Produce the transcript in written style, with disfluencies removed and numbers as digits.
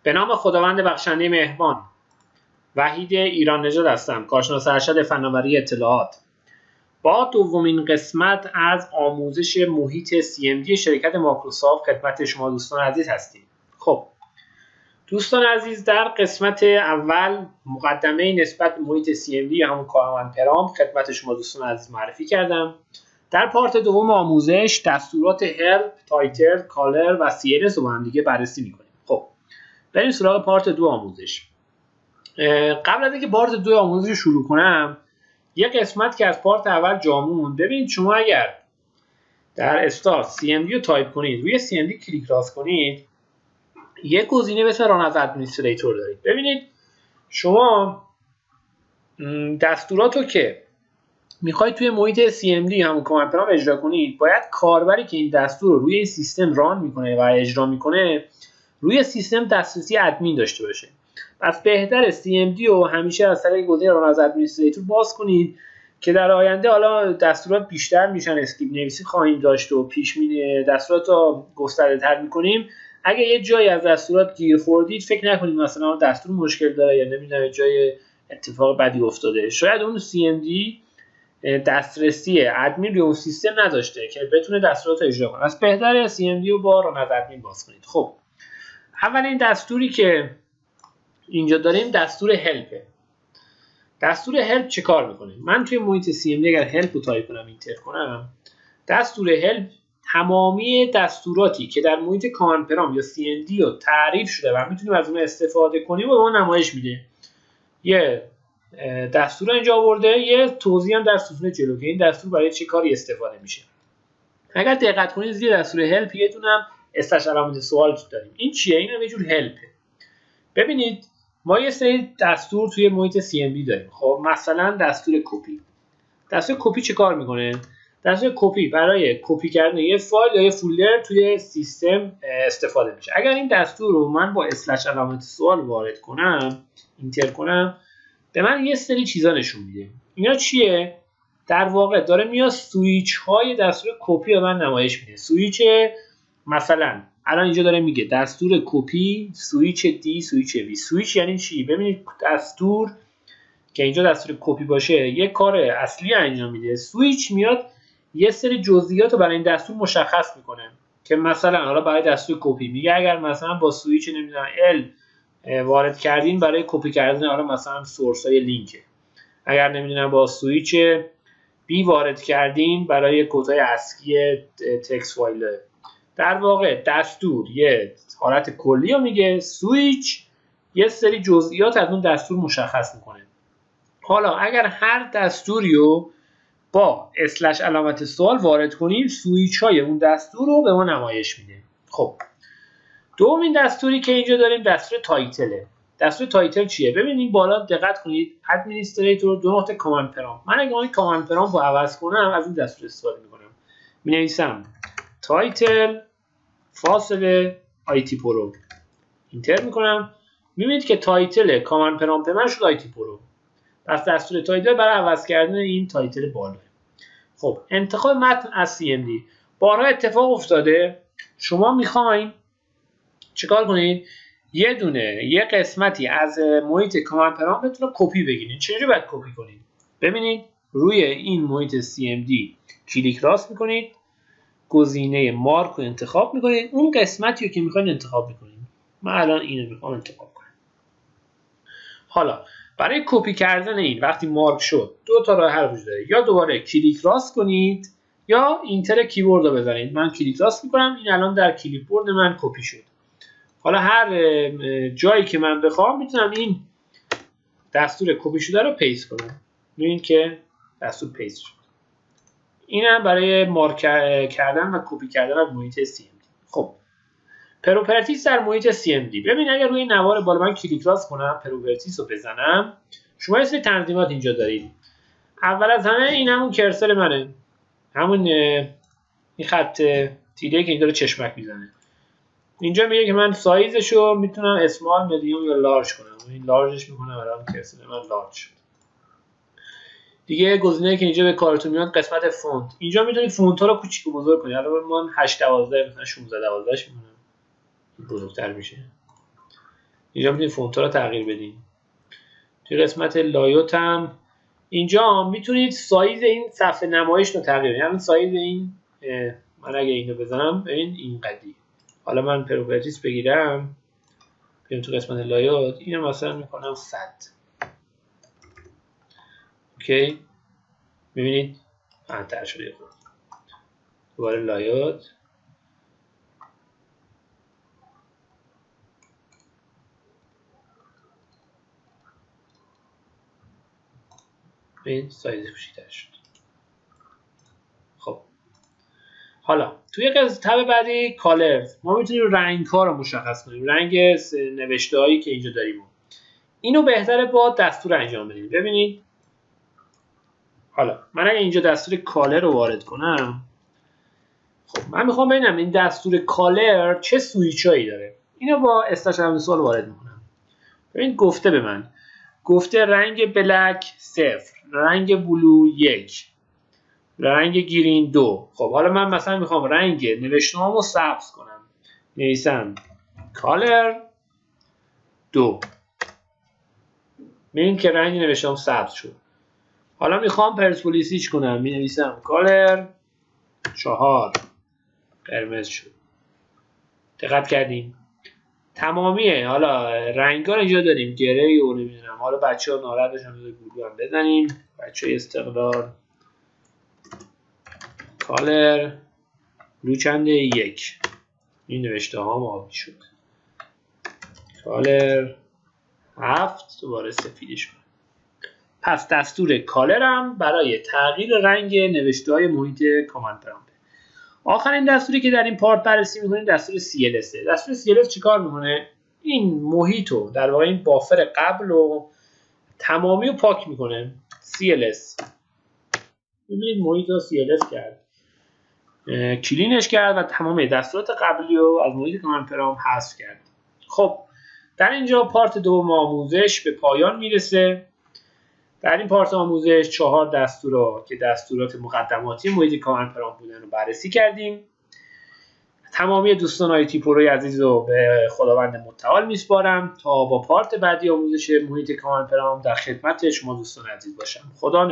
به نام خداوند بخشنده مهربان. وحید ایران نژاد هستم، کارشناس ارشد فناوری اطلاعات. با دومین قسمت از آموزش محیط CMD شرکت مایکروسافت خدمت شما دوستان عزیز هستیم. خب دوستان عزیز، در قسمت اول مقدمه نسبت به محیط CMD یا همون کارمند پرام خدمت شما دوستان عزیز معرفی کردم. در پارت دوم آموزش دستورات هلپ، تایتل، کالر و CLS رو با هم دیگه بررسی می‌کنیم. خب بریم سراغ پارت دو آموزش. قبل از اینکه پارت دو آموزش رو شروع کنم، یه قسمت که از پارت اول جا موند، ببینید شما اگر در استارت CMD رو تایپ کنید، روی CMD کلیک راست کنید، یه گزینه به اسم ران از ادمنستریتور دارید. ببینید شما دستورات رو که میخواید توی محیط CMD همون کامند پرام اجرا کنید، باید کاربری که این دستور رو روی این سیستم ران میکنه و اجرا میکنه روی سیستم دسترسی ادمین داشته باشه. پس بهتره CMD رو همیشه از طریق گزینه ران از ادمنستریتور باز کنید که در آینده حالا دستورات بیشتر میشن، اسکریپت نویسی خواهیم داشت و پیش بینی دستورات رو گسترده تر میکنیم. اگه یه جایی از دستورات گیر خوردید، فکر نکنید مثلا دستور مشکل داره یا نمیدونم جای اتفاق بدی افتاده. شاید اون CMD دسترسی ادمین روی اون سیستم نداشته که بتونه دستورات رو اجرا کنه. پس بهتره CMD رو با ران از ادمین باز کنید. خب اولین دستوری که اینجا داریم دستور هلپه. دستور هلپ چه کار میکنه؟ من توی محیط CMD اگر هلپ رو تایپ کنم، اینتر کنم، دستور هلپ تمامی دستوراتی که در محیط کامند پرام یا CMD رو تعریف شده و میتونیم از اون استفاده کنیم و به ما نمایش میده. یه دستور اینجا آورده، یه توضیح هم در ستون جلو که این دستور برای چه کاری استفاده میشه. اگر دقت کنید زیر دستور هلپ یه دونه هم استش علامت سوال داریم. این چیه؟ این هم یه جور هلپه. ببینید ما یه سری دستور توی محیط CMD داریم. خب مثلا دستور کپی. دستور کپی چه کار میکنه؟ دستور کپی برای کپی کردن یه فایل یا یه فولدر توی سیستم استفاده میشه. اگر این دستور رو من با اسلش علامت سوال وارد کنم، اینتر کنم، به من یه سری چیزا نشون میده. اینا چیه؟ در واقع داره میاد سویچ های دستور کپی به من نمایش میده. سویچ مثلا الان اینجا داره میگه دستور کپی سویچ دی سویچ وی. سویچ یعنی چی؟ ببینید دستور که اینجا دستور کپی باشه یه کار اصلی انجام میده. سویچ میاد یه سری جزئیات رو برای این دستور مشخص میکنه که مثلا حالا برای دستور کپی میگه اگر مثلا با سویچ نمیدونم ال وارد کردین برای کپی کردن حالا مثلا سورس های لینک، اگر نمیدونم با سویچ بی وارد کردین برای کدهای اسکی تکست فایل. در واقع دستور یه حالت کلی رو میگه، سویچ یه سری جزئیات از اون دستور مشخص میکنه. حالا اگر هر دستوری رو با اسلش علامت سوال وارد کنیم، سویچ های اون دستور رو به ما نمایش میده. خب دومین دستوری که اینجا داریم دستور تایتله. دستور تایتل چیه؟ ببینید بالا دقت کنید، ادمنستریتور دو نقطه کامند پرام. من اگه اون کامند پرام رو عوض کنم از این دستور استفاده میکنم. مینویسم تایتل فاصله آیتی پرو، اینتر میکنم. میبینید که تایتل کامند پرامپت من شد آیتی پرو. پس دستور تایتل برای عوض کردن این تایتل بالا. خب انتخاب متن از CMD بارها اتفاق افتاده شما میخواین چیکار کنید؟ یه قسمتی از محیط کامند پرامپتتون رو کپی بگیرید. چجوری باید کپی کنید؟ ببینید روی این محیط CMD کلیک راست میکنید، گزینه مارک رو انتخاب میکنید، اون قسمتی رو که میخواین انتخاب میکنید. من الان اینو میخوام انتخاب کنم. حالا برای کپی کردن این وقتی مارک شد دو تا راه حل وجود داره، یا دوباره کلیک راست کنید یا اینتر کیبورد رو بزنید. من کلیک راست میکنم، این الان در کلیپبورد من کپی شد. حالا هر جایی که من بخوام میتونم این دستور کپی شده رو پیست کنم. ببینید که دستور پیست شد. اینم برای مارک کردن و کپی کردن از محیط CMD. خب پروپرتیز در محیط CMD. ببین اگر روی نوار بالا من کلیک راست کنم، پروپرتیز رو بزنم، شما یه سری تنظیمات اینجا دارید. اول از همه این همون کرسر منه، همون این خط تیره که این داره چشمک میزنه. اینجا میگه که من سایزش رو میتونم اسمال، مدیوم یا لارج کنم. این لارجش میکنم، الان کرسر من لارج شد. دیگه گزینه‌ای که اینجا به کارتون میاد قسمت فونت. اینجا میتونید فونت ها رو کوچیک و بزرگ کنید. الان من 8 12 مثلا 16 12 ش میمونه، بزرگتر میشه. اینجا میتونید فونت رو تغییر بدین. توی قسمت لایوت هم اینجا میتونید سایز این صفحه نمایش رو تغییر بدید. همین سایز این، من اگه اینو بزنم ببین این قدی. حالا من پروپرتیز بگیرم، بیام تو قسمت لایوت، اینو مثلا میکنم 100. اوکی، میبینید پهن‌تر شده. خود دوباره لایوت، این سایز کوچیک‌تر شد. خب حالا توی تب بعدی کالرز ما میتونیم رنگ‌ها رو مشخص کنیم، رنگ نوشته‌هایی که اینجا داریم. اینو بهتره با دستور انجام بدیم. ببینید حالا من اگه اینجا دستور کالر رو وارد کنم، خب من میخوام ببینم این دستور کالر چه سویچایی داره. اینو با استاشمسوال وارد میکنم. ببین گفته به من، گفته رنگ بلک 0، رنگ بلو 1، رنگ گرین 2. خب حالا من مثلا میخوام رنگ نوشته‌هامو سبز کنم، نویسم کالر 2. ببین که رنگ نوشته‌هام سبز شد. حالا میخوام پرسپولیسیش کنم، می نویسم کالر 4، قرمز شد. دقت کردیم؟ تمامیه. حالا رنگا رو اینجا داریم، گری و نمیدونم. حالا بچه‌ها ناراحت بشن بلو هم بزنیم. بچه‌های استقلال کالر بلو چنده 1. این نوشته ها آبی شد. کالر 7 دوباره سفیدش کنم. پس دستور کالرم برای تغییر رنگ نوشته های محیط کامند پرامپت. آخرین دستوری که در این پارت بررسی می‌کنیم دستور CLS. دستور CLS چیکار می‌کنه؟ این محیط رو در واقع این بافر قبل و تمامی رو پاک می‌کنه. CLS ببینید محیط رو CLS کرد، کلینش کرد و تمام دستورات قبلی رو از محیط کامند پرامپت حذف کرد. خب در اینجا پارت دوم آموزش به پایان میرسه. در این پارت آموزش 4 دستور رو که دستورات مقدماتی محیط کامند پرامپت بودن رو بررسی کردیم. تمامی دوستان آیتی پروی عزیز رو به خداوند متعال میسپارم تا با پارت بعدی آموزش محیط کامند پرامپت در خدمت شما دوستان عزیز باشم. خدا